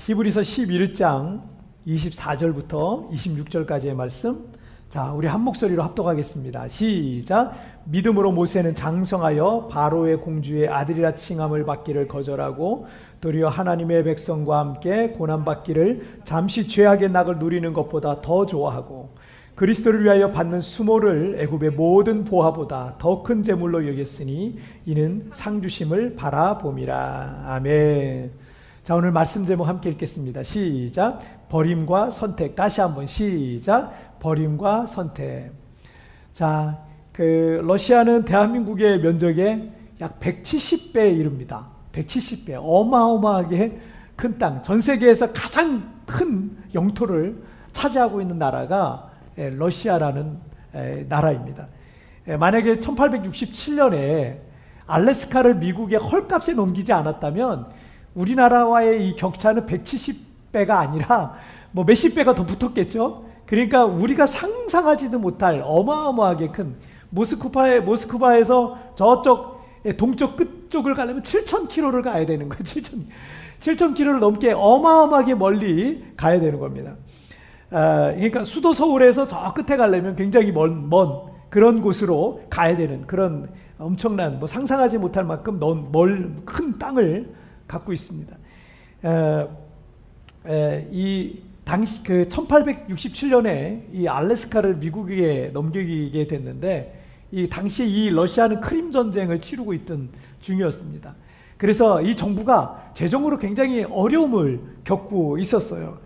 히브리서 11장 24절부터 26절까지의 말씀. 자, 우리 한 목소리로 합독하겠습니다. 시작. 믿음으로 모세는 장성하여 바로의 공주의 아들이라 칭함을 받기를 거절하고 도리어 하나님의 백성과 함께 고난받기를 잠시 죄악의 낙을 누리는 것보다 더 좋아하고 그리스도를 위하여 받는 수모를 애굽의 모든 보화보다 더 큰 재물로 여겼으니 이는 상주심을 바라봄이라. 아멘. 자, 오늘 말씀 제목 함께 읽겠습니다. 시작. 버림과 선택. 다시 한번 시작. 버림과 선택. 자, 러시아는 대한민국의 면적의 약 170배에 이릅니다. 170배. 어마어마하게 큰 땅. 전 세계에서 가장 큰 영토를 차지하고 있는 나라가 러시아라는 나라입니다. 만약에 1867년에 알래스카를 미국의 헐값에 넘기지 않았다면 우리나라와의 이 격차는 170배가 아니라 뭐 몇십 배가 더 붙었겠죠. 그러니까 우리가 상상하지도 못할 어마어마하게 큰 모스크바에서 저쪽 동쪽 끝쪽을 가려면 7,000km를 가야 되는 거예요. 7,000km를 넘게 어마어마하게 멀리 가야 되는 겁니다. 그러니까 수도 서울에서 저 끝에 가려면 굉장히 먼 그런 곳으로 가야 되는 그런 엄청난 상상하지 못할 만큼 큰 땅을 갖고 있습니다. 이 당시 1867년에 이 알래스카를 미국에게 넘기게 됐는데 이 당시에 이 러시아는 크림 전쟁을 치르고 있던 중이었습니다. 그래서 이 정부가 재정으로 굉장히 어려움을 겪고 있었어요.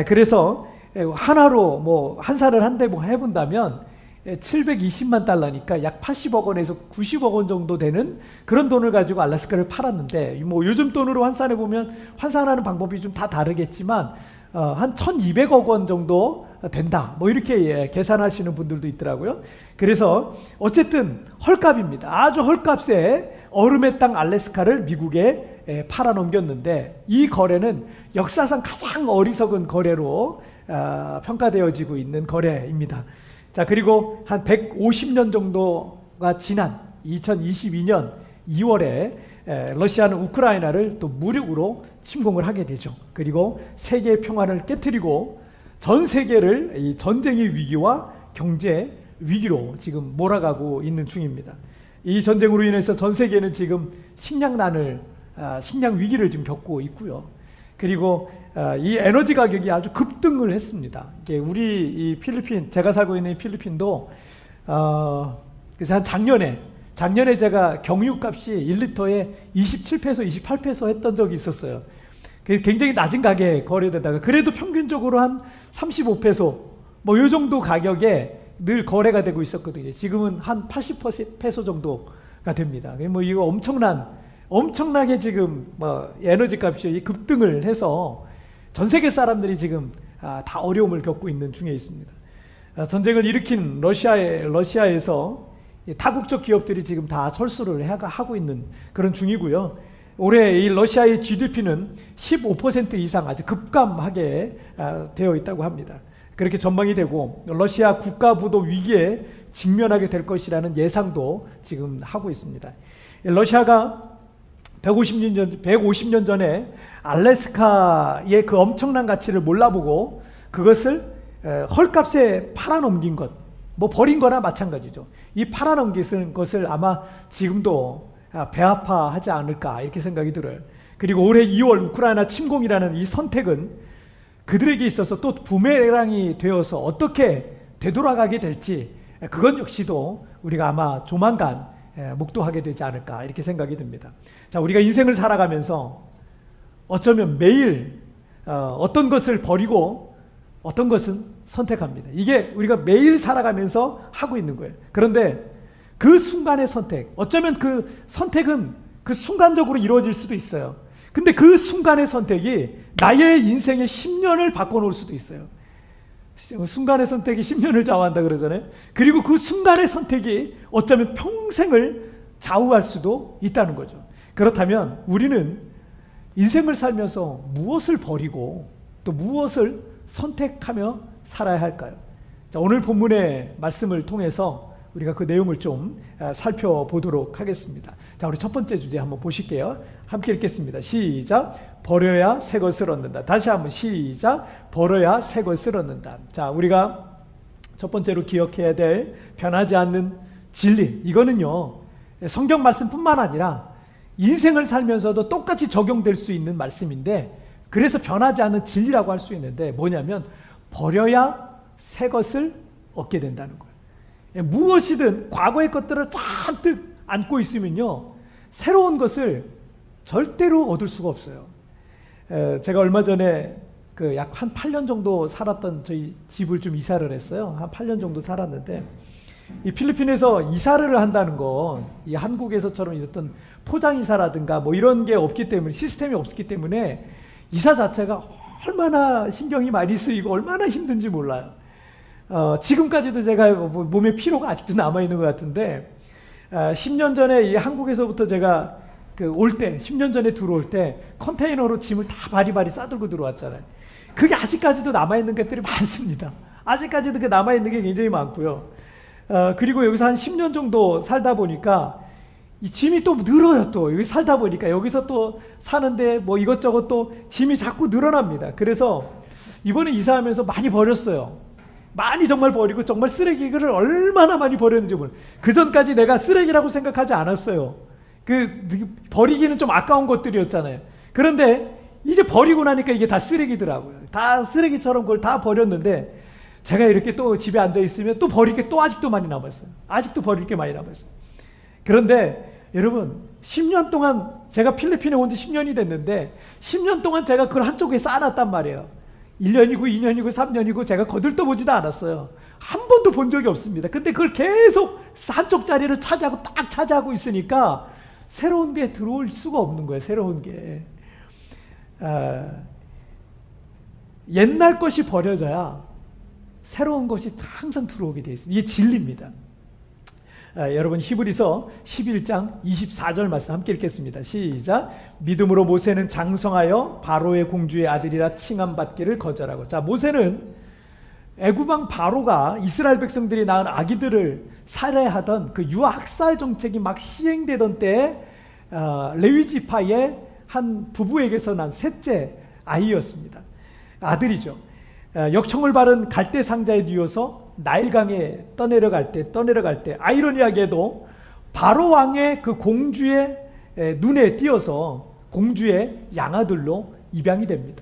그래서 하나로 환산을 한데 해본다면 720만 달러니까 약 80억 원에서 90억 원 정도 되는 그런 돈을 가지고 알래스카를 팔았는데 요즘 돈으로 환산해 보면 환산하는 방법이 좀 다 다르겠지만 한 1,200억 원 정도 된다. 이렇게 계산하시는 분들도 있더라고요. 그래서 어쨌든 헐값입니다. 아주 헐값에 얼음의 땅 알래스카를 미국에 팔아 넘겼는데 이 거래는 역사상 가장 어리석은 거래로 평가되어지고 있는 거래입니다. 자, 그리고 한 150년 정도가 지난 2022년 2월에 러시아는 우크라이나를 또 무력으로 침공을 하게 되죠. 그리고 세계의 평화를 깨트리고 전 세계를 이 전쟁의 위기와 경제 위기로 지금 몰아가고 있는 중입니다. 이 전쟁으로 인해서 전 세계는 지금 식량 위기를 지금 겪고 있고요. 그리고 이 에너지 가격이 아주 급등을 했습니다. 우리 이 필리핀, 제가 살고 있는 필리핀도 그래서 한 작년에 제가 경유값이 1리터에 27페소, 28페소 했던 적이 있었어요. 굉장히 낮은 가격에 거래되다가 그래도 평균적으로 한 35페소 요 정도 가격에 늘 거래가 되고 있었거든요. 지금은 한 80페소 정도가 됩니다. 이거 엄청나게 지금 에너지 값이 급등을 해서 전 세계 사람들이 지금 다 어려움을 겪고 있는 중에 있습니다. 전쟁을 일으킨 러시아에서 다국적 기업들이 지금 다 철수를 하고 있는 그런 중이고요. 올해 이 러시아의 GDP는 15% 이상 아주 급감하게 되어 있다고 합니다. 그렇게 전망이 되고 러시아 국가부도 위기에 직면하게 될 것이라는 예상도 지금 하고 있습니다. 러시아가 150년 전에 알래스카의 그 엄청난 가치를 몰라보고 그것을 헐값에 팔아넘긴 것, 버린 거나 마찬가지죠. 이 팔아넘긴 것을 아마 지금도 배아파하지 않을까 이렇게 생각이 들어요. 그리고 올해 2월 우크라이나 침공이라는 이 선택은 그들에게 있어서 또 부메랑이 되어서 어떻게 되돌아가게 될지 그건 역시도 우리가 아마 조만간 목도하게 되지 않을까 이렇게 생각이 듭니다. 자, 우리가 인생을 살아가면서 어쩌면 매일 어떤 것을 버리고 어떤 것은 선택합니다. 이게 우리가 매일 살아가면서 하고 있는 거예요. 그런데 그 순간의 선택, 어쩌면 그 선택은 그 순간적으로 이루어질 수도 있어요. 근데 그 순간의 선택이 나의 인생의 10년을 바꿔놓을 수도 있어요. 순간의 선택이 10년을 좌우한다 그러잖아요. 그리고 그 순간의 선택이 어쩌면 평생을 좌우할 수도 있다는 거죠. 그렇다면 우리는 인생을 살면서 무엇을 버리고 또 무엇을 선택하며 살아야 할까요? 자, 오늘 본문의 말씀을 통해서 우리가 그 내용을 좀 살펴보도록 하겠습니다. 자, 우리 첫 번째 주제 한번 보실게요. 함께 읽겠습니다. 시작. 버려야 새 것을 얻는다. 다시 한번 시작. 버려야 새 것을 얻는다. 자, 우리가 첫 번째로 기억해야 될 변하지 않는 진리. 이거는요, 성경 말씀뿐만 아니라 인생을 살면서도 똑같이 적용될 수 있는 말씀인데, 그래서 변하지 않는 진리라고 할 수 있는데 뭐냐면 버려야 새 것을 얻게 된다는 거예요. 무엇이든 과거의 것들을 잔뜩 안고 있으면요, 새로운 것을 절대로 얻을 수가 없어요. 제가 얼마 전에 그 약 한 8년 정도 살았던 저희 집을 좀 이사를 했어요. 한 8년 정도 살았는데, 이 필리핀에서 이사를 한다는 건 이 한국에서처럼 있었던 포장 이사라든가 뭐 이런 게 없기 때문에, 시스템이 없기 때문에 이사 자체가 얼마나 신경이 많이 쓰이고 얼마나 힘든지 몰라요. 지금까지도 제가 몸에 피로가 아직도 남아있는 것 같은데, 10년 전에 이 한국에서부터 제가 올 때, 10년 전에 들어올 때 컨테이너로 짐을 다 바리바리 싸들고 들어왔잖아요. 그게 아직까지도 남아있는 것들이 많습니다. 아직까지도 그 남아있는 게 굉장히 많고요. 그리고 여기서 한 10년 정도 살다 보니까 이 짐이 또 늘어요. 또 여기 살다 보니까 여기서 또 사는데 뭐 이것저것 또 짐이 자꾸 늘어납니다. 그래서 이번에 이사하면서 많이 버렸어요. 많이 정말 버리고, 정말 쓰레기를 얼마나 많이 버렸는지 몰라요. 그 전까지 내가 쓰레기라고 생각하지 않았어요. 버리기는 좀 아까운 것들이었잖아요. 그런데 이제 버리고 나니까 이게 다 쓰레기더라고요. 다 쓰레기처럼 그걸 다 버렸는데, 제가 이렇게 또 집에 앉아 있으면 또 버릴 게 또 아직도 많이 남았어요. 아직도 버릴 게 많이 남았어요. 그런데 여러분, 10년 동안, 제가 필리핀에 온 지 10년이 됐는데 10년 동안 제가 그걸 한쪽에 쌓아놨단 말이에요. 1년이고 2년이고 3년이고 제가 거들떠보지도 않았어요. 한 번도 본 적이 없습니다. 근데 그걸 계속 한쪽 자리를 차지하고 딱 차지하고 있으니까 새로운 게 들어올 수가 없는 거예요. 새로운 게. 옛날 것이 버려져야 새로운 것이 항상 들어오게 되어 있습니다. 이게 진리입니다. 여러분, 히브리서 11장 24절 말씀 함께 읽겠습니다. 시작. 믿음으로 모세는 장성하여 바로의 공주의 아들이라 칭함받기를 거절하고. 자, 모세는 애굽왕 바로가 이스라엘 백성들이 낳은 아기들을 살해하던 그 유아학살 정책이 막 시행되던 때에 레위 지파의 한 부부에게서 난 셋째 아이였습니다. 아들이죠. 역청을 바른 갈대 상자에 뉘어서 나일강에 떠내려갈 때 아이러니하게도 바로 왕의 그 공주의 눈에 띄어서 공주의 양아들로 입양이 됩니다.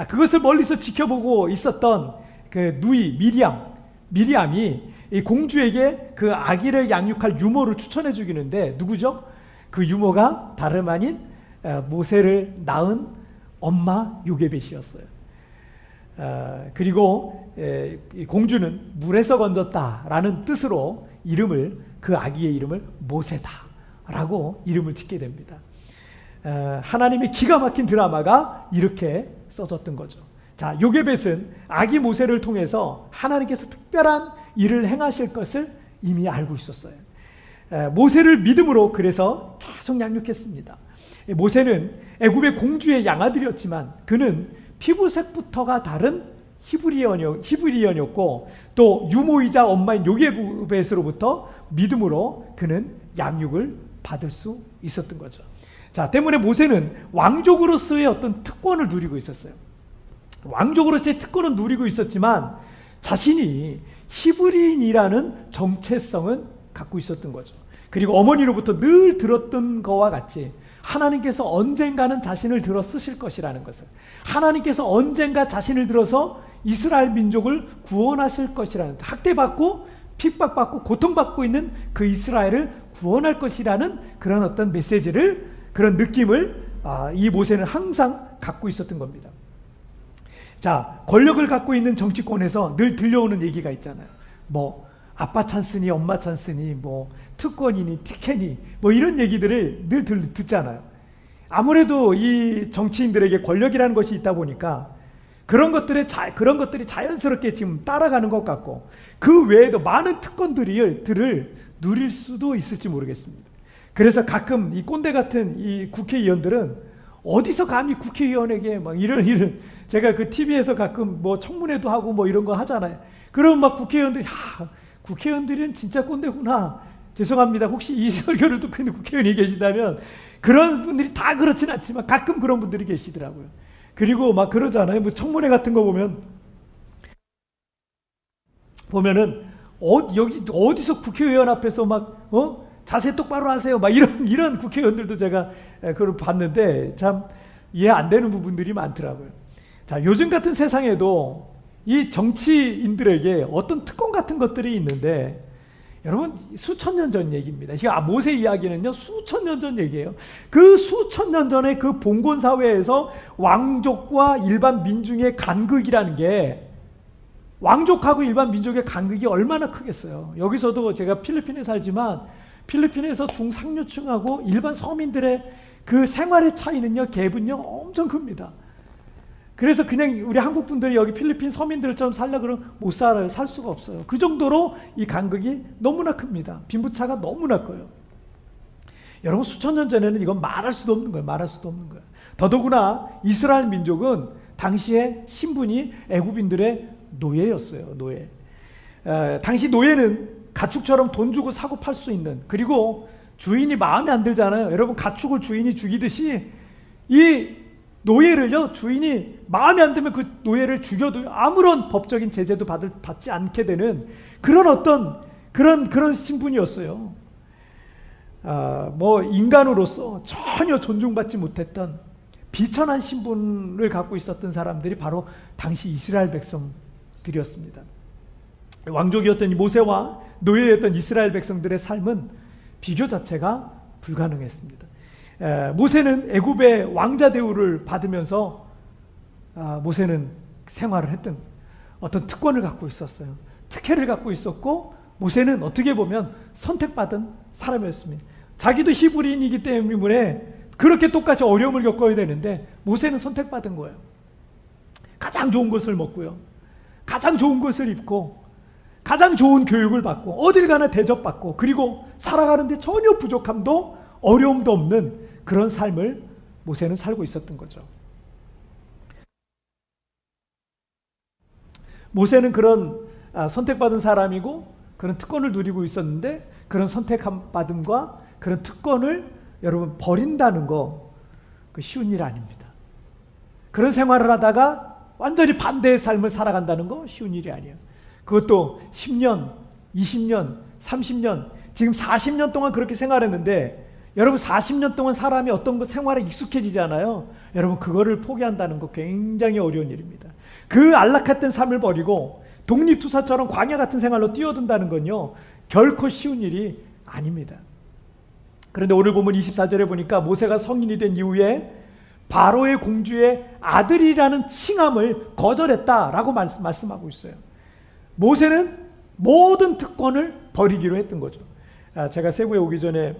그것을 멀리서 지켜보고 있었던 그 누이 미리암이 이 공주에게 그 아기를 양육할 유모를 추천해 주기는데, 누구죠? 그 유모가 다름 아닌 모세를 낳은 엄마 요게벳이었어요. 그리고 공주는 물에서 건졌다라는 뜻으로 그 아기의 이름을 모세다라고 이름을 짓게 됩니다. 하나님의 기가 막힌 드라마가 이렇게 써졌던 거죠. 자, 요게벳은 아기 모세를 통해서 하나님께서 특별한 일을 행하실 것을 이미 알고 있었어요. 모세를 믿음으로 그래서 계속 양육했습니다. 모세는 애굽의 공주의 양아들이었지만 그는 피부색부터가 다른 히브리언이었고, 또 유모이자 엄마인 요게벳으로부터 믿음으로 그는 양육을 받을 수 있었던 거죠. 자, 때문에 모세는 왕족으로서의 어떤 특권을 누리고 있었어요. 왕족으로서의 특권은 누리고 있었지만 자신이 히브리인이라는 정체성은 갖고 있었던 거죠. 그리고 어머니로부터 늘 들었던 것과 같이 하나님께서 언젠가는 자신을 들어 쓰실 것이라는 것을, 하나님께서 언젠가 자신을 들어서 이스라엘 민족을 구원하실 것이라는, 학대받고 핍박받고 고통받고 있는 그 이스라엘을 구원할 것이라는 그런 어떤 메시지를, 그런 느낌을 이 모세는 항상 갖고 있었던 겁니다. 자, 권력을 갖고 있는 정치권에서 늘 들려오는 얘기가 있잖아요. 뭐 아빠 찬스니 엄마 찬스니 뭐 특권이니 티켓이 뭐 이런 얘기들을 늘 듣잖아요. 아무래도 이 정치인들에게 권력이라는 것이 있다 보니까 그런 것들이 자연스럽게 지금 따라가는 것 같고, 그 외에도 많은 특권들을 누릴 수도 있을지 모르겠습니다. 그래서 가끔 이 꼰대 같은 이 국회의원들은 어디서 감히 국회의원에게 막 이런 제가 그 TV에서 가끔 뭐 청문회도 하고 뭐 이런 거 하잖아요. 그러면 막 국회의원들이 국회의원들은 진짜 꼰대구나. 죄송합니다. 혹시 이 설교를 듣고 있는 국회의원이 계시다면 그런 분들이 다 그렇진 않지만 가끔 그런 분들이 계시더라고요. 그리고 막 그러잖아요. 뭐 청문회 같은 거 보면은 여기 어디서 국회의원 앞에서 막 자세 똑바로 하세요. 막 이런 국회의원들도 제가 그걸 봤는데 참 이해 안 되는 부분들이 많더라고요. 자, 요즘 같은 세상에도 이 정치인들에게 어떤 특권 같은 것들이 있는데 여러분 수천 년 전 얘기입니다. 모세 이야기는요 수천 년 전 얘기예요. 그 수천 년 전에 그 봉건 사회에서 왕족과 일반 민중의 간극이라는 게 왕족하고 일반 민족의 간극이 얼마나 크겠어요. 여기서도 제가 필리핀에 살지만 필리핀에서 중상류층하고 일반 서민들의 그 생활의 차이는요, 갭은요 엄청 큽니다. 그래서 그냥 우리 한국 분들이 여기 필리핀 서민들처럼 살려 그러면 못 살아요. 살 수가 없어요. 그 정도로 이 간극이 너무나 큽니다. 빈부차가 너무나 커요. 여러분 수천 년 전에는 이건 말할 수도 없는 거예요. 말할 수도 없는 거예요. 더더구나 이스라엘 민족은 당시에 신분이 애굽인들의 노예였어요. 노예. 당시 노예는 가축처럼 돈 주고 사고 팔 수 있는, 그리고 주인이 마음에 안 들잖아요. 여러분 가축을 주인이 죽이듯이 이 노예를요 주인이 마음에 안 들면 그 노예를 죽여도 아무런 법적인 제재도 받지 않게 되는 그런 신분이었어요. 뭐 인간으로서 전혀 존중받지 못했던 비천한 신분을 갖고 있었던 사람들이 바로 당시 이스라엘 백성들이었습니다. 왕족이었던 모세와 노예였던 이스라엘 백성들의 삶은 비교 자체가 불가능했습니다. 모세는 애굽의 왕자 대우를 받으면서 모세는 생활을 했던 어떤 특권을 갖고 있었어요. 특혜를 갖고 있었고 모세는 어떻게 보면 선택받은 사람이었습니다. 자기도 히브리인이기 때문에 그렇게 똑같이 어려움을 겪어야 되는데 모세는 선택받은 거예요. 가장 좋은 것을 먹고요. 가장 좋은 것을 입고 가장 좋은 교육을 받고 어딜 가나 대접받고 그리고 살아가는데 전혀 부족함도 어려움도 없는 그런 삶을 모세는 살고 있었던 거죠. 모세는 그런 선택받은 사람이고 그런 특권을 누리고 있었는데 그런 선택받음과 그런 특권을 여러분 버린다는 거 그 쉬운 일 아닙니다. 그런 생활을 하다가 완전히 반대의 삶을 살아간다는 거 쉬운 일이 아니에요. 그것도 10년, 20년, 30년, 지금 40년 동안 그렇게 생활했는데 여러분 40년 동안 사람이 어떤 생활에 익숙해지잖아요. 여러분 그거를 포기한다는 거 굉장히 어려운 일입니다. 그 안락했던 삶을 버리고 독립투사처럼 광야 같은 생활로 뛰어든다는 건요 결코 쉬운 일이 아닙니다. 그런데 오늘 본문 24절에 보니까 모세가 성인이 된 이후에 바로의 공주의 아들이라는 칭함을 거절했다라고 말씀하고 있어요. 모세는 모든 특권을 버리기로 했던 거죠. 제가 세부에 오기 전에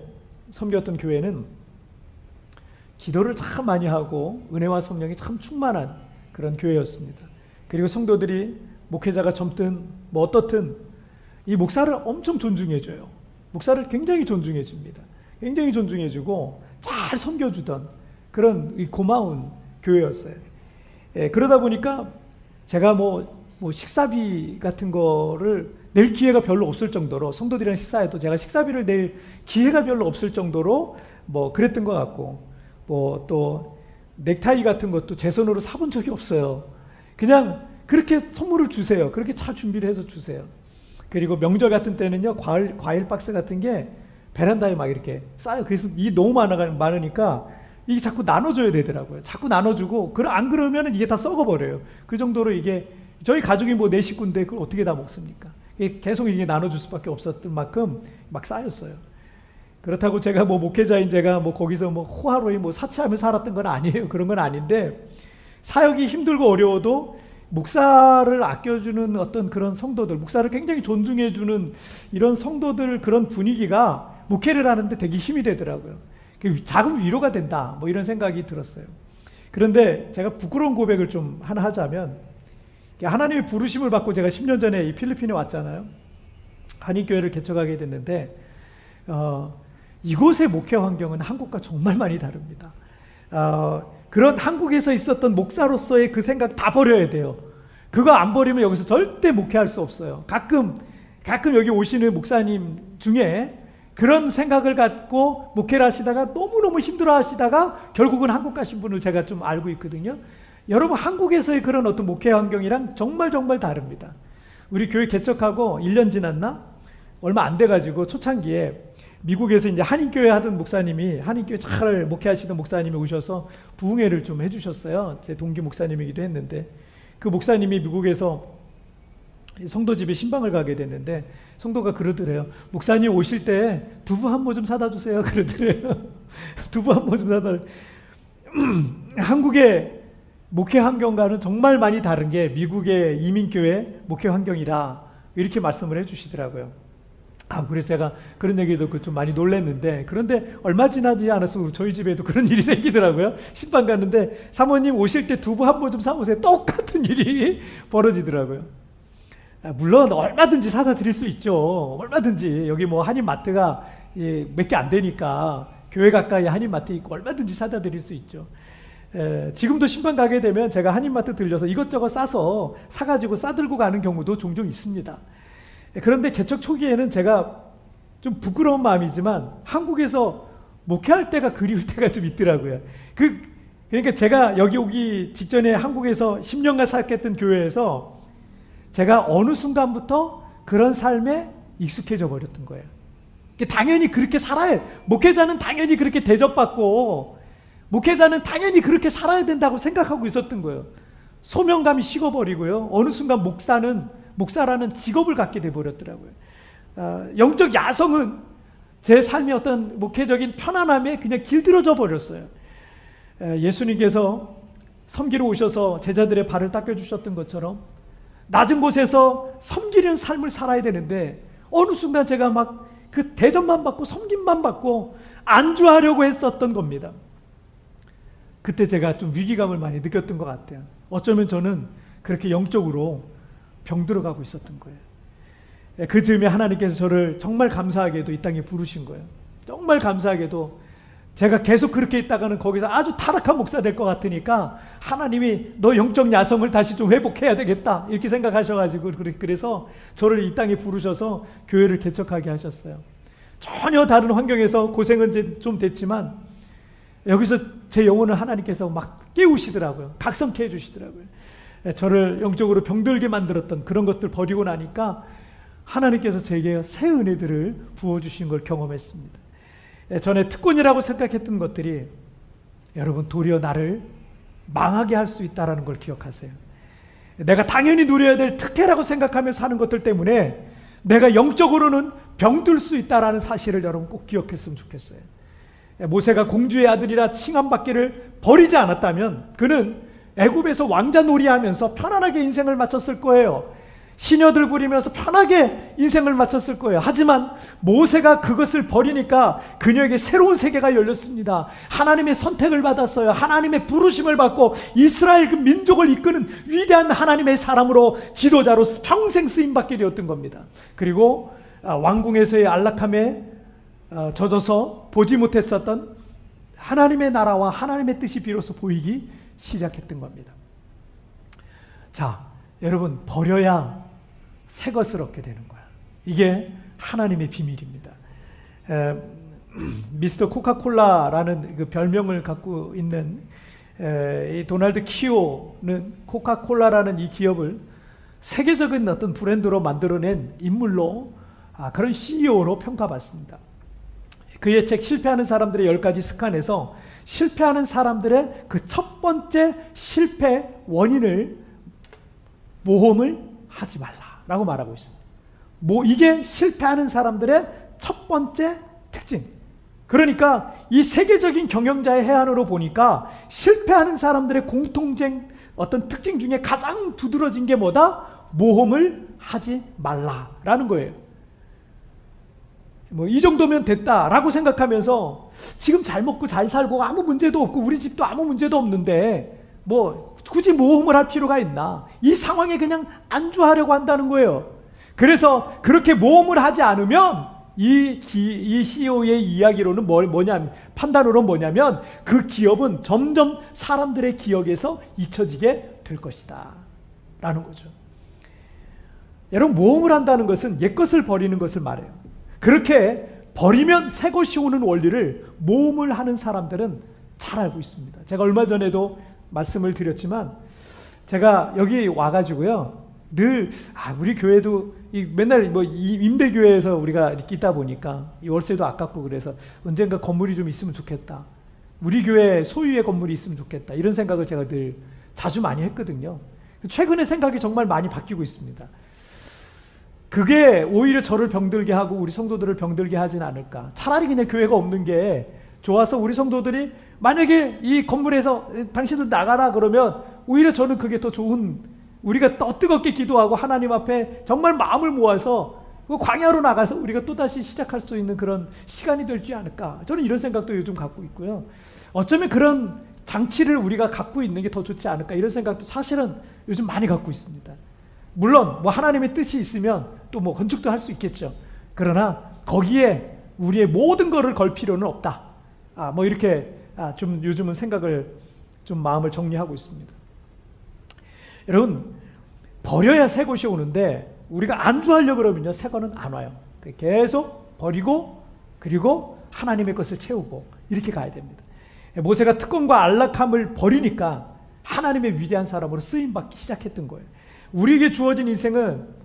섬겼던 교회는 기도를 참 많이 하고 은혜와 성령이 참 충만한 그런 교회였습니다. 그리고 성도들이 목회자가 젊든 뭐 어떻든 이 목사를 엄청 존중해줘요. 목사를 굉장히 존중해줍니다. 굉장히 존중해주고 잘 섬겨주던 그런 고마운 교회였어요. 그러다 보니까 제가 뭐 식사비 같은 거를 낼 기회가 별로 없을 정도로 성도들이랑 식사해도 제가 식사비를 낼 기회가 별로 없을 정도로 뭐 그랬던 것 같고 뭐 또 넥타이 같은 것도 제 손으로 사본 적이 없어요. 그냥 그렇게 선물을 주세요. 그렇게 잘 준비를 해서 주세요. 그리고 명절 같은 때는요 과일 박스 같은 게 베란다에 막 이렇게 쌓여. 그래서 이게 너무 많으니까 이게 자꾸 나눠줘야 되더라고요. 자꾸 나눠주고 안 그러면 이게 다 썩어버려요. 그 정도로 이게 저희 가족이 뭐 4식구인데 그걸 어떻게 다 먹습니까? 계속 이게 나눠줄 수밖에 없었던 만큼 막 쌓였어요. 그렇다고 제가 뭐 목회자인 제가 뭐 거기서 뭐 호화로이 뭐 사치하며 살았던 건 아니에요. 그런 건 아닌데 사역이 힘들고 어려워도 목사를 아껴주는 어떤 그런 성도들, 목사를 굉장히 존중해주는 이런 성도들 그런 분위기가 목회를 하는데 되게 힘이 되더라고요. 작은 위로가 된다 뭐 이런 생각이 들었어요. 그런데 제가 부끄러운 고백을 좀 하나 하자면 하나님의 부르심을 받고 제가 10년 전에 이 필리핀에 왔잖아요. 한인교회를 개척하게 됐는데 이곳의 목회 환경은 한국과 정말 많이 다릅니다. 그런 한국에서 있었던 목사로서의 그 생각 다 버려야 돼요. 그거 안 버리면 여기서 절대 목회할 수 없어요. 가끔 가끔 여기 오시는 목사님 중에 그런 생각을 갖고 목회를 하시다가 너무너무 힘들어 하시다가 결국은 한국 가신 분을 제가 좀 알고 있거든요. 여러분, 한국에서의 그런 어떤 목회 환경이랑 정말 다릅니다. 우리 교회 개척하고 1년 지났나? 얼마 안 돼가지고 초창기에 미국에서 이제 한인교회 하던 목사님이, 한인교회 잘 목회하시던 목사님이 오셔서 부흥회를 좀 해주셨어요. 제 동기 목사님이기도 했는데, 그 목사님이 미국에서 성도 집에 신방을 가게 됐는데 성도가 그러더래요. 목사님 오실 때 두부 한 모 좀 사다 주세요. 그러더래요. 두부 한 모 좀 사다. 한국의 목회 환경과는 정말 많이 다른 게 미국의 이민교회 목회 환경이라 이렇게 말씀을 해주시더라고요. 그래서 제가 그런 얘기 듣고 좀 많이 놀랐는데, 그런데 얼마 지나지 않아서 저희 집에도 그런 일이 생기더라고요. 신방 갔는데 사모님 오실 때 두부 한 모 좀 사오세요. 똑같은 일이 벌어지더라고요. 물론 얼마든지 사다 드릴 수 있죠. 얼마든지. 여기 뭐 한인마트가 몇 개 안 되니까 교회 가까이 한인마트 있고 얼마든지 사다 드릴 수 있죠. 지금도 신방 가게 되면 제가 한인마트 들려서 이것저것 싸서 사가지고 싸들고 가는 경우도 종종 있습니다. 그런데 개척 초기에는 제가 좀 부끄러운 마음이지만 한국에서 목회할 때가 그리울 때가 좀 있더라고요. 그러니까 제가 여기 오기 직전에 한국에서 10년간 사역했던 교회에서 제가 어느 순간부터 그런 삶에 익숙해져 버렸던 거예요. 당연히 그렇게 살아야, 목회자는 당연히 그렇게 대접받고 목회자는 당연히 그렇게 살아야 된다고 생각하고 있었던 거예요. 소명감이 식어버리고요. 어느 순간 목사라는 직업을 갖게 돼버렸더라고요. 영적 야성은 제 삶의 어떤 목회적인 편안함에 그냥 길들여져 버렸어요. 예수님께서 섬기러 오셔서 제자들의 발을 닦여주셨던 것처럼 낮은 곳에서 섬기는 삶을 살아야 되는데 어느 순간 제가 막 그 대접만 받고 섬김만 받고 안주하려고 했었던 겁니다. 그때 제가 좀 위기감을 많이 느꼈던 것 같아요. 어쩌면 저는 그렇게 영적으로 병들어가고 있었던 거예요. 그 즈음에 하나님께서 저를 정말 감사하게도 이 땅에 부르신 거예요. 정말 감사하게도 제가 계속 그렇게 있다가는 거기서 아주 타락한 목사 될 것 같으니까 하나님이 너 영적 야성을 다시 좀 회복해야 되겠다 이렇게 생각하셔가지고 그래서 저를 이 땅에 부르셔서 교회를 개척하게 하셨어요. 전혀 다른 환경에서 고생은 좀 됐지만 여기서 제 영혼을 하나님께서 막 깨우시더라고요. 각성케 해주시더라고요. 저를 영적으로 병들게 만들었던 그런 것들 버리고 나니까 하나님께서 제게 새 은혜들을 부어주신 걸 경험했습니다. 전에 특권이라고 생각했던 것들이 여러분 도리어 나를 망하게 할 수 있다는 걸 기억하세요. 내가 당연히 누려야 될 특혜라고 생각하며 사는 것들 때문에 내가 영적으로는 병들 수 있다는 사실을 여러분 꼭 기억했으면 좋겠어요. 모세가 공주의 아들이라 칭함받기를 버리지 않았다면 그는 애굽에서 왕자 놀이하면서 편안하게 인생을 마쳤을 거예요. 시녀들 부리면서 편하게 인생을 마쳤을 거예요. 하지만 모세가 그것을 버리니까 그녀에게 새로운 세계가 열렸습니다. 하나님의 선택을 받았어요. 하나님의 부르심을 받고 이스라엘 그 민족을 이끄는 위대한 하나님의 사람으로 지도자로 평생 쓰임받게 되었던 겁니다. 그리고 왕궁에서의 안락함에 젖어서 보지 못했었던 하나님의 나라와 하나님의 뜻이 비로소 보이기 시작했던 겁니다. 자, 여러분 버려야 새 것을 얻게 되는 거야. 이게 하나님의 비밀입니다. 미스터 코카콜라라는 그 별명을 갖고 있는 이 도널드 키오는 코카콜라라는 이 기업을 세계적인 어떤 브랜드로 만들어낸 인물로 그런 CEO로 평가받습니다. 그의 책 실패하는 사람들의 10가지 습관에서 실패하는 사람들의 그 첫 번째 실패 원인을 모험을 하지 말라라고 말하고 있습니다. 이게 실패하는 사람들의 첫 번째 특징. 그러니까 이 세계적인 경영자의 해안으로 보니까 실패하는 사람들의 공통된 어떤 특징 중에 가장 두드러진 게 뭐다? 모험을 하지 말라라는 거예요. 이 정도면 됐다라고 생각하면서 지금 잘 먹고 잘 살고 아무 문제도 없고 우리 집도 아무 문제도 없는데 굳이 모험을 할 필요가 있나? 이 상황에 그냥 안주하려고 한다는 거예요. 그래서 그렇게 모험을 하지 않으면 이 CEO의 이야기로는 판단으로는 뭐냐면 그 기업은 점점 사람들의 기억에서 잊혀지게 될 것이다 라는 거죠. 여러분, 모험을 한다는 것은 옛것을 버리는 것을 말해요. 그렇게 버리면 새 것이 오는 원리를 모험을 하는 사람들은 잘 알고 있습니다. 제가 얼마 전에도 말씀을 드렸지만, 제가 여기 와가지고요, 늘 우리 교회도 맨날 이 임대교회에서 우리가 이렇게 있다 보니까 이 월세도 아깝고, 그래서 언젠가 건물이 좀 있으면 좋겠다, 우리 교회 소유의 건물이 있으면 좋겠다, 이런 생각을 제가 늘 자주 많이 했거든요. 최근에 생각이 정말 많이 바뀌고 있습니다. 그게 오히려 저를 병들게 하고 우리 성도들을 병들게 하진 않을까. 차라리 그냥 교회가 없는 게 좋아서, 우리 성도들이 만약에 이 건물에서 당신들 나가라 그러면 오히려 저는 그게 더 좋은, 우리가 더 뜨겁게 기도하고 하나님 앞에 정말 마음을 모아서 광야로 나가서 우리가 또다시 시작할 수 있는 그런 시간이 되지 않을까. 저는 이런 생각도 요즘 갖고 있고요. 어쩌면 그런 장치를 우리가 갖고 있는 게 더 좋지 않을까, 이런 생각도 사실은 요즘 많이 갖고 있습니다. 물론 하나님의 뜻이 있으면 또 건축도 할 수 있겠죠. 그러나 거기에 우리의 모든 것을 걸 필요는 없다. 이렇게 좀 요즘은 생각을, 좀 마음을 정리하고 있습니다. 여러분, 버려야 새 것이 오는데 우리가 안주하려고 그러면요, 새 거는 안 와요. 계속 버리고, 그리고 하나님의 것을 채우고, 이렇게 가야 됩니다. 모세가 특권과 안락함을 버리니까 하나님의 위대한 사람으로 쓰임받기 시작했던 거예요. 우리에게 주어진 인생은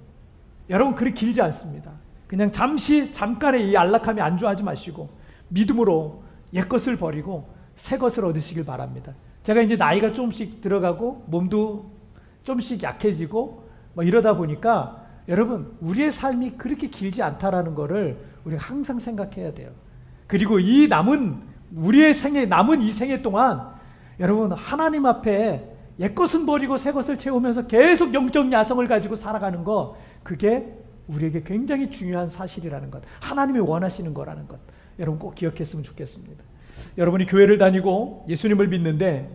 여러분 그리 길지 않습니다. 그냥 잠깐의 이 안락함에 안주하지 마시고 믿음으로 옛것을 버리고 새 것을 얻으시길 바랍니다. 제가 이제 나이가 조금씩 들어가고 몸도 조금씩 약해지고 이러다 보니까 여러분, 우리의 삶이 그렇게 길지 않다라는 것을 우리가 항상 생각해야 돼요. 그리고 이 우리의 생애, 남은 이 생애 동안 여러분, 하나님 앞에 옛것은 버리고 새것을 채우면서 계속 영적 야성을 가지고 살아가는 거, 그게 우리에게 굉장히 중요한 사실이라는 것, 하나님이 원하시는 거라는 것, 여러분 꼭 기억했으면 좋겠습니다. 여러분이 교회를 다니고 예수님을 믿는데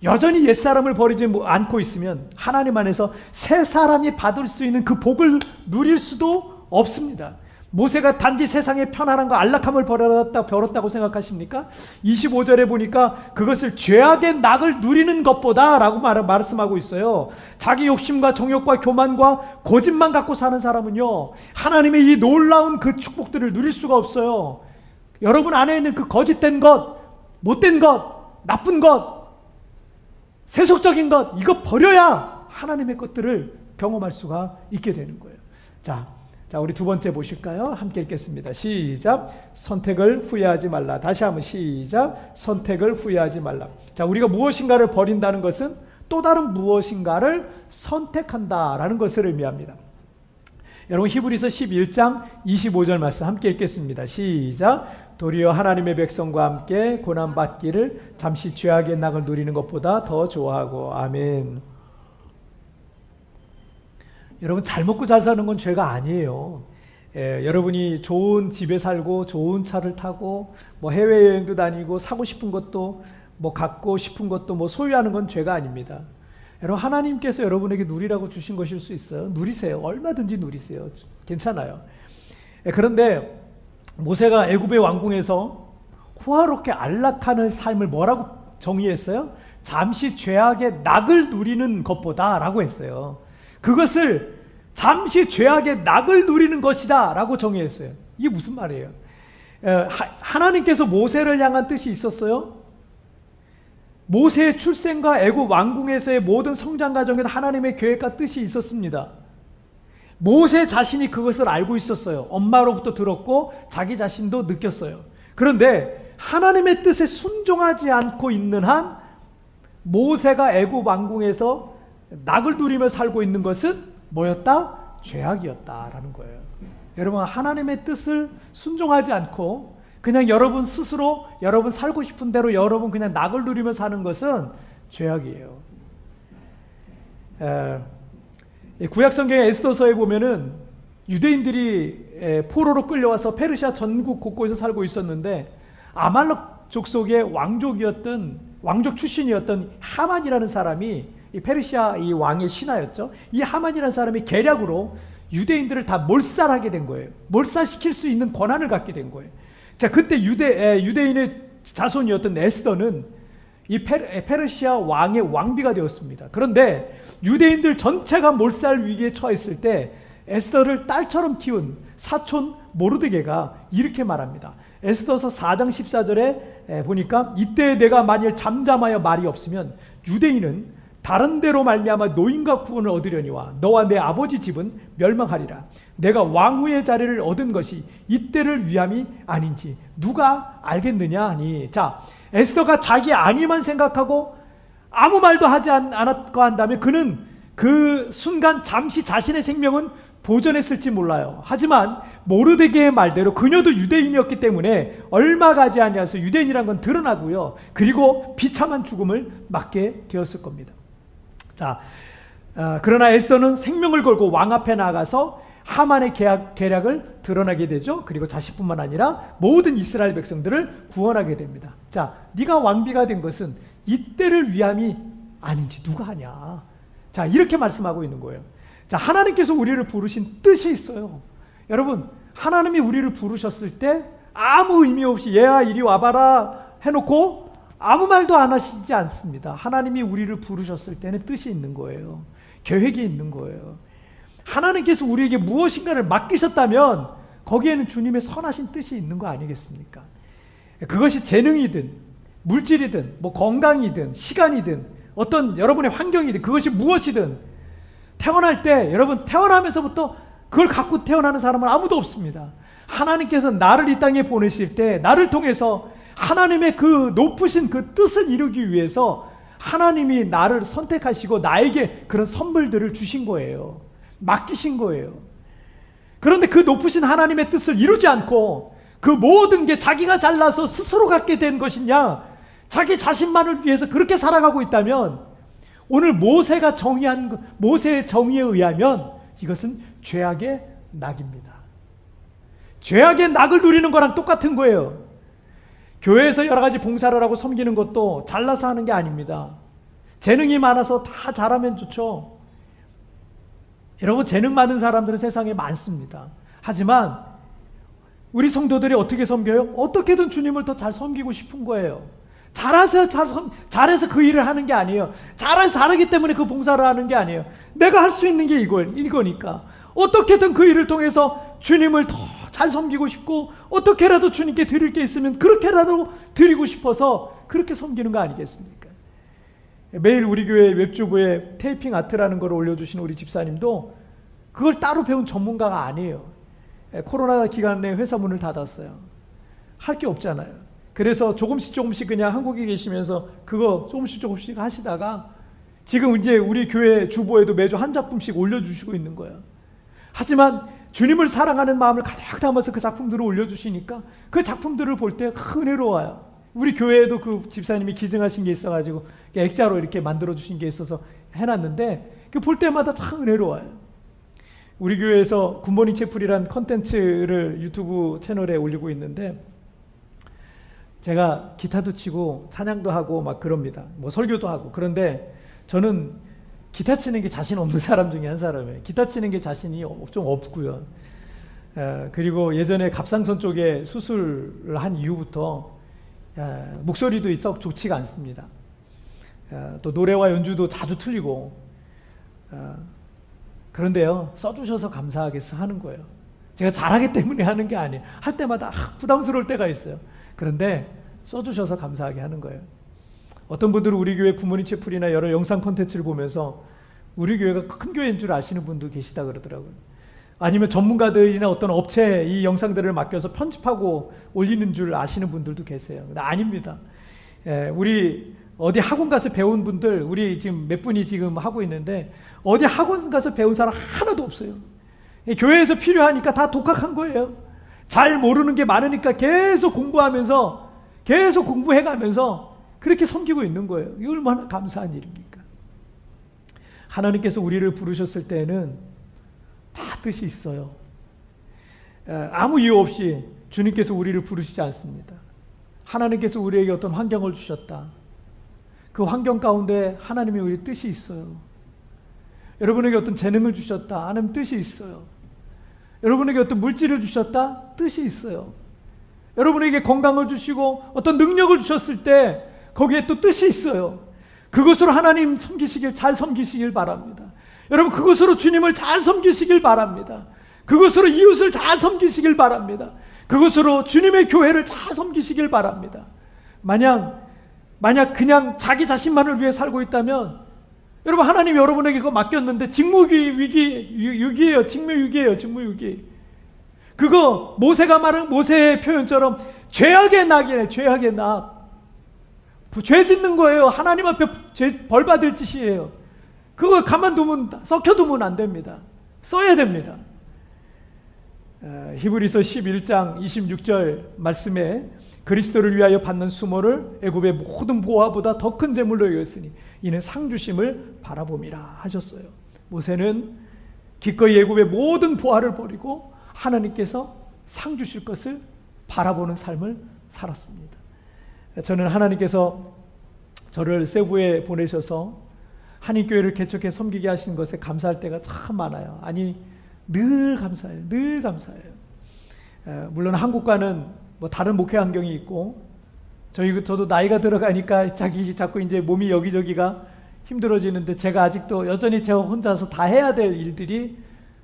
여전히 옛사람을 버리지 않고 있으면 하나님 안에서 새 사람이 받을 수 있는 그 복을 누릴 수도 없습니다. 모세가 단지 세상의 편안함과 안락함을 버렸다고 생각하십니까? 25절에 보니까 그것을 죄악의 낙을 누리는 것보다 라고 말씀하고 있어요. 자기 욕심과 정욕과 교만과 고집만 갖고 사는 사람은요, 하나님의 이 놀라운 그 축복들을 누릴 수가 없어요. 여러분 안에 있는 그 거짓된 것, 못된 것, 나쁜 것, 세속적인 것, 이거 버려야 하나님의 것들을 경험할 수가 있게 되는 거예요. 자, 우리 두 번째 보실까요? 함께 읽겠습니다. 시작. 선택을 후회하지 말라. 다시 한번 시작. 선택을 후회하지 말라. 자, 우리가 무엇인가를 버린다는 것은 또 다른 무엇인가를 선택한다라는 것을 의미합니다. 여러분, 히브리서 11장 25절 말씀 함께 읽겠습니다. 시작. 도리어 하나님의 백성과 함께 고난받기를 잠시 죄악의 낙을 누리는 것보다 더 좋아하고. 아멘. 여러분, 잘 먹고 잘 사는 건 죄가 아니에요. 여러분이 좋은 집에 살고 좋은 차를 타고 해외여행도 다니고 사고 싶은 것도 갖고 싶은 것도 소유하는 건 죄가 아닙니다. 여러분, 하나님께서 여러분에게 누리라고 주신 것일 수 있어요. 누리세요. 얼마든지 누리세요. 괜찮아요. 그런데 모세가 애굽의 왕궁에서 호화롭게 안락하는 삶을 뭐라고 정의했어요? 잠시 죄악의 낙을 누리는 것보다 라고 했어요. 그것을 잠시 죄악의 낙을 누리는 것이다 라고 정의했어요. 이게 무슨 말이에요? 하나님께서 모세를 향한 뜻이 있었어요. 모세의 출생과 애굽 왕궁에서의 모든 성장 과정에도 하나님의 계획과 뜻이 있었습니다. 모세 자신이 그것을 알고 있었어요. 엄마로부터 들었고 자기 자신도 느꼈어요. 그런데 하나님의 뜻에 순종하지 않고 있는 한 모세가 애굽 왕궁에서 낙을 누리며 살고 있는 것은 뭐였다? 죄악이었다라는 거예요. 여러분, 하나님의 뜻을 순종하지 않고 그냥 여러분 스스로 여러분 살고 싶은 대로 여러분 그냥 낙을 누리며 사는 것은 죄악이에요. 구약 성경의 에스더서에 보면은 유대인들이 포로로 끌려와서 페르시아 전국 곳곳에서 살고 있었는데 아말렉 족속의 왕족 출신이었던 하만이라는 사람이 이 페르시아 이 왕의 신하였죠. 이 하만이라는 사람이 계략으로 유대인들을 다 몰살하게 된 거예요. 몰살시킬 수 있는 권한을 갖게 된 거예요. 자, 그때 유대인의 자손이었던 에스더는 이 페르시아 왕의 왕비가 되었습니다. 그런데 유대인들 전체가 몰살 위기에 처했을 때 에스더를 딸처럼 키운 사촌 모르드게가 이렇게 말합니다. 에스더서 4장 14절에 보니까 이때 내가 만일 잠잠하여 말이 없으면 유대인은 다른 데로 말미암아 노임과 구원을 얻으려니와 너와 내 아버지 집은 멸망하리라. 내가 왕후의 자리를 얻은 것이 이때를 위함이 아닌지 누가 알겠느냐 하니, 자, 에스더가 자기 안위만 생각하고 아무 말도 하지 않았고 한다면 그는 그 순간 잠시 자신의 생명은 보존했을지 몰라요. 하지만 모르드게의 말대로 그녀도 유대인이었기 때문에 얼마 가지 아니하여서 유대인이란 건 드러나고요. 그리고 비참한 죽음을 맞게 되었을 겁니다. 자, 그러나 에스더는 생명을 걸고 왕 앞에 나가서 하만의 계략을 드러나게 되죠. 그리고 자식뿐만 아니라 모든 이스라엘 백성들을 구원하게 됩니다. 자, 네가 왕비가 된 것은 이때를 위함이 아닌지 누가 하냐. 자, 이렇게 말씀하고 있는 거예요. 자, 하나님께서 우리를 부르신 뜻이 있어요. 여러분, 하나님이 우리를 부르셨을 때 아무 의미 없이 얘야 이리 와봐라 해놓고 아무 말도 안 하시지 않습니다. 하나님이 우리를 부르셨을 때는 뜻이 있는 거예요. 계획이 있는 거예요. 하나님께서 우리에게 무엇인가를 맡기셨다면 거기에는 주님의 선하신 뜻이 있는 거 아니겠습니까? 그것이 재능이든 물질이든 뭐 건강이든 시간이든 어떤 여러분의 환경이든 그것이 무엇이든 태어날 때 여러분 태어나면서부터 그걸 갖고 태어나는 사람은 아무도 없습니다. 하나님께서 나를 이 땅에 보내실 때 나를 통해서 하나님의 그 높으신 그 뜻을 이루기 위해서 하나님이 나를 선택하시고 나에게 그런 선물들을 주신 거예요. 맡기신 거예요. 그런데 그 높으신 하나님의 뜻을 이루지 않고 그 모든 게 자기가 잘나서 스스로 갖게 된 것이냐, 자기 자신만을 위해서 그렇게 살아가고 있다면 오늘 모세가 정의한 모세의 정의에 의하면 이것은 죄악의 낙입니다. 죄악의 낙을 누리는 거랑 똑같은 거예요. 교회에서 여러 가지 봉사를 하고 섬기는 것도 잘나서 하는 게 아닙니다. 재능이 많아서 다 잘하면 좋죠. 여러분, 재능 많은 사람들은 세상에 많습니다. 하지만 우리 성도들이 어떻게 섬겨요? 어떻게든 주님을 더 잘 섬기고 싶은 거예요. 잘해서 그 일을 하는 게 아니에요. 잘하기 때문에 그 봉사를 하는 게 아니에요. 내가 할 수 있는 게 이거니까 어떻게든 그 일을 통해서 주님을 더 잘 섬기고 싶고 어떻게라도 주님께 드릴 게 있으면 그렇게라도 드리고 싶어서 그렇게 섬기는 거 아니겠습니까? 매일 우리 교회 웹주부에 테이핑 아트라는 걸 올려주시는 우리 집사님도 그걸 따로 배운 전문가가 아니에요. 코로나 기간 내에 회사 문을 닫았어요. 할 게 없잖아요. 그래서 조금씩 그냥 한국에 계시면서 그거 조금씩 하시다가 지금 이제 우리 교회 주보에도 매주 한 작품씩 올려주시고 있는 거예요. 하지만 주님을 사랑하는 마음을 가득 담아서 그 작품들을 올려주시니까 그 작품들을 볼 때 은혜로워요. 우리 교회에도 그 집사님이 기증하신 게 있어가지고 액자로 이렇게 만들어주신 게 있어서 해놨는데 그 볼 때마다 참 은혜로워요. 우리 교회에서 굿모닝 채플이란 컨텐츠를 유튜브 채널에 올리고 있는데 제가 기타도 치고 찬양도 하고 막 그럽니다. 뭐 설교도 하고. 그런데 저는 기타 치는 게 자신 없는 사람 중에 한 사람이에요. 기타 치는 게 자신이 좀 없고요. 그리고 예전에 갑상선 쪽에 수술을 한 이후부터 목소리도 썩 좋지가 않습니다. 또 노래와 연주도 자주 틀리고. 그런데요, 써주셔서 감사하게 하는 거예요. 제가 잘하기 때문에 하는 게 아니에요. 할 때마다 부담스러울 때가 있어요. 그런데 써주셔서 감사하게 하는 거예요. 어떤 분들은 우리 교회 굿모닝 채플이나 여러 영상 콘텐츠를 보면서 우리 교회가 큰 교회인 줄 아시는 분도 계시다 그러더라고요. 아니면 전문가들이나 어떤 업체에 이 영상들을 맡겨서 편집하고 올리는 줄 아시는 분들도 계세요. 근데 아닙니다. 우리 어디 학원 가서 배운 분들, 우리 지금 몇 분이 지금 하고 있는데 어디 학원 가서 배운 사람 하나도 없어요. 교회에서 필요하니까 다 독학한 거예요. 잘 모르는 게 많으니까 계속 공부하면서 계속 공부해가면서 그렇게 섬기고 있는 거예요. 이거 얼마나 감사한 일입니까? 하나님께서 우리를 부르셨을 때는 다 뜻이 있어요. 아무 이유 없이 주님께서 우리를 부르시지 않습니다. 하나님께서 우리에게 어떤 환경을 주셨다. 그 환경 가운데 하나님의 우리 뜻이 있어요. 여러분에게 어떤 재능을 주셨다. 하나님 뜻이 있어요. 여러분에게 어떤 물질을 주셨다. 뜻이 있어요. 여러분에게 건강을 주시고 어떤 능력을 주셨을 때 거기에 또 뜻이 있어요. 그것으로 하나님 섬기시길, 잘 섬기시길 바랍니다. 여러분 그것으로 주님을 잘 섬기시길 바랍니다. 그것으로 이웃을 잘 섬기시길 바랍니다. 그것으로 주님의 교회를 잘 섬기시길 바랍니다. 만약 그냥 자기 자신만을 위해 살고 있다면 여러분 하나님 여러분에게 그거 맡겼는데 직무유기예요. 직무유기. 그거 모세가 말한 모세의 표현처럼 죄악의 낙이에요. 죄악의 낙. 죄 짓는 거예요. 하나님 앞에 벌 받을 짓이에요. 그거 가만두면 썩혀두면 안 됩니다. 써야 됩니다. 히브리서 11장 26절 말씀에 그리스도를 위하여 받는 수모를 애굽의 모든 보화보다 더 큰 재물로 여겼으니 이는 상 주심을 바라봄이라 하셨어요. 모세는 기꺼이 애굽의 모든 보화를 버리고 하나님께서 상 주실 것을 바라보는 삶을 살았습니다. 저는 하나님께서 저를 세부에 보내셔서 한인교회를 개척해 섬기게 하신 것에 감사할 때가 참 많아요. 아니 늘 감사해요. 늘 감사해요. 물론 한국과는 뭐 다른 목회 환경이 있고 저도 나이가 들어가니까 자꾸 이제 몸이 여기저기가 힘들어지는데 제가 아직도 여전히 제가 혼자서 다 해야 될 일들이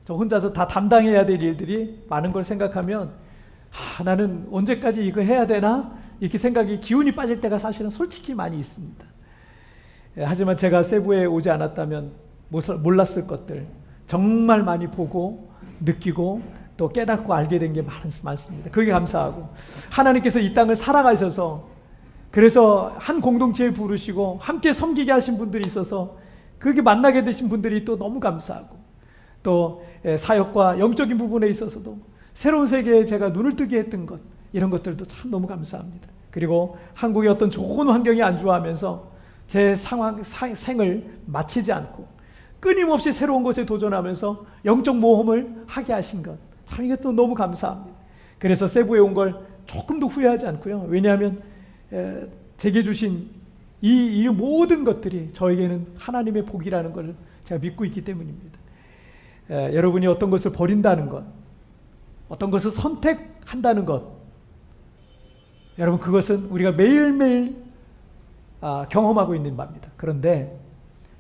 저 혼자서 다 담당해야 될 일들이 많은 걸 생각하면 나는 언제까지 이거 해야 되나 이렇게 생각이 기운이 빠질 때가 사실은 솔직히 많이 있습니다. 하지만 제가 세부에 오지 않았다면 몰랐을 것들 정말 많이 보고 느끼고 또 깨닫고 알게 된 게 많습니다. 그게 감사하고 하나님께서 이 땅을 사랑하셔서 그래서 한 공동체에 부르시고 함께 섬기게 하신 분들이 있어서 그렇게 만나게 되신 분들이 또 너무 감사하고 또 사역과 영적인 부분에 있어서도 새로운 세계에 제가 눈을 뜨게 했던 것 이런 것들도 참 너무 감사합니다. 그리고 한국의 어떤 좋은 환경에 안주하면서 제 생을 마치지 않고 끊임없이 새로운 것에 도전하면서 영적 모험을 하게 하신 것 참 이것도 너무 감사합니다. 그래서 세부에 온 걸 조금도 후회하지 않고요. 왜냐하면 제게 주신 이 모든 것들이 저에게는 하나님의 복이라는 걸 제가 믿고 있기 때문입니다. 여러분이 어떤 것을 버린다는 것, 어떤 것을 선택한다는 것, 여러분 그것은 우리가 매일매일 경험하고 있는 바입니다. 그런데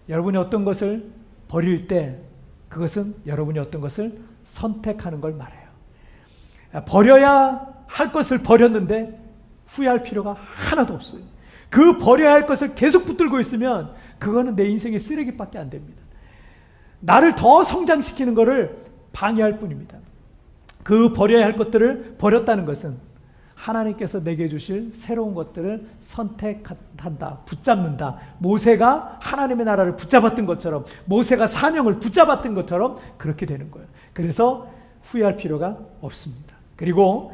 여러분이 어떤 것을 버릴 때 그것은 여러분이 어떤 것을 선택하는 걸 말해요. 버려야 할 것을 버렸는데 후회할 필요가 하나도 없어요. 그 버려야 할 것을 계속 붙들고 있으면 그거는 내 인생의 쓰레기밖에 안 됩니다. 나를 더 성장시키는 것을 방해할 뿐입니다. 그 버려야 할 것들을 버렸다는 것은 하나님께서 내게 주실 새로운 것들을 선택한다, 붙잡는다. 모세가 하나님의 나라를 붙잡았던 것처럼 모세가 사명을 붙잡았던 것처럼 그렇게 되는 거예요. 그래서 후회할 필요가 없습니다. 그리고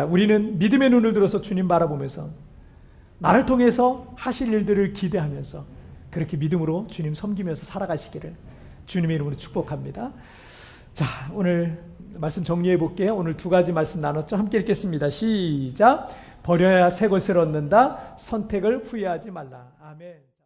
우리는 믿음의 눈을 들어서 주님 바라보면서 나를 통해서 하실 일들을 기대하면서 그렇게 믿음으로 주님 섬기면서 살아가시기를 주님의 이름으로 축복합니다. 자, 오늘 말씀 정리해 볼게요. 오늘 두 가지 말씀 나눴죠. 함께 읽겠습니다. 시작. 버려야 새 것을 얻는다. 선택을 후회하지 말라. 아멘.